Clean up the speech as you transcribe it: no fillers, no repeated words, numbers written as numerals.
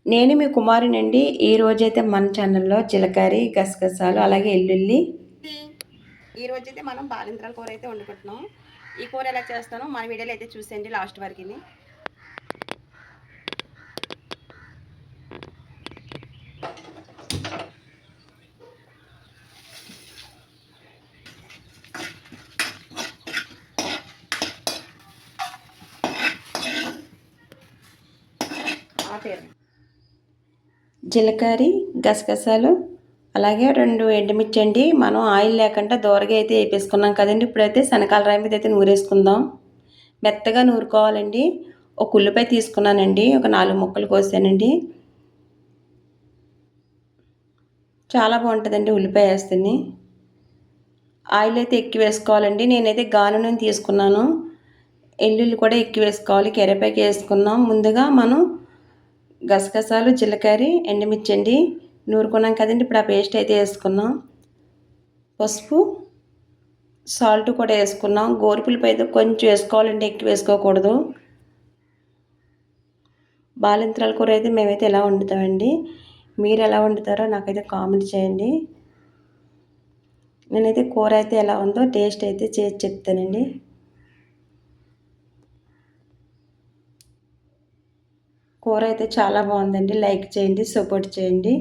నేను మీ కుమారినండి. ఈరోజైతే మన ఛానల్‌లో జీలకర్రీ, గసగసాలు అలాగే ఎల్లుల్లి ఈరోజైతే మనం బాలింత్రాల కూర అయితే వండుకుంటున్నాం. ఈ కూర ఎలా చేస్తానో మన వీడియోలో అయితే చూసేయండి లాస్ట్ వరకుని. జీలకర్రీ, గసగసాలు అలాగే 2 ఎండుమిర్చి అండి. మనం ఆయిల్ లేకుండా దోరగా అయితే ఏపేసుకున్నాం కదండీ! ఇప్పుడైతే శనగకాయల రాయి మీద అయితే నూరేసుకుందాం. మెత్తగా నూరుకోవాలండి. ఒక ఉల్లిపాయ తీసుకున్నానండి. ఒక 4 ముక్కలు కోసానండి. చాలా బాగుంటుందండి ఉల్లిపాయ వేస్తేనే. ఆయిల్ అయితే ఎక్కువ వేసుకోవాలండి. నేనైతే గాను నూనె తీసుకున్నాను. ఎల్లుల్లి కూడా ఎక్కువ వేసుకోవాలి. కరివేపాకు వేసుకున్నాం. ముందుగా మనం గసగసాలు, జీలకర్రీ, ఎండుమిర్చి అండి నూరుకున్నాం కదండి. ఇప్పుడు ఆ పేస్ట్ అయితే వేసుకున్నాం. పసుపు, సాల్ట్ కూడా వేసుకున్నాం. గోరుపులిపి అయితే కొంచెం వేసుకోవాలండి, ఎక్కువ వేసుకోకూడదు. బాలింత్రాల కూర అయితే మేమైతే ఎలా వండుతామండి. మీరు ఎలా వండుతారో నాకైతే కామెంట్ చేయండి. నేనైతే కూర అయితే ఎలా ఉందో టేస్ట్ అయితే చేసి చెప్తానండి. కూర అయితే చాలా బాగుందండి. లైక్ చేయండి, సపోర్ట్ చేయండి.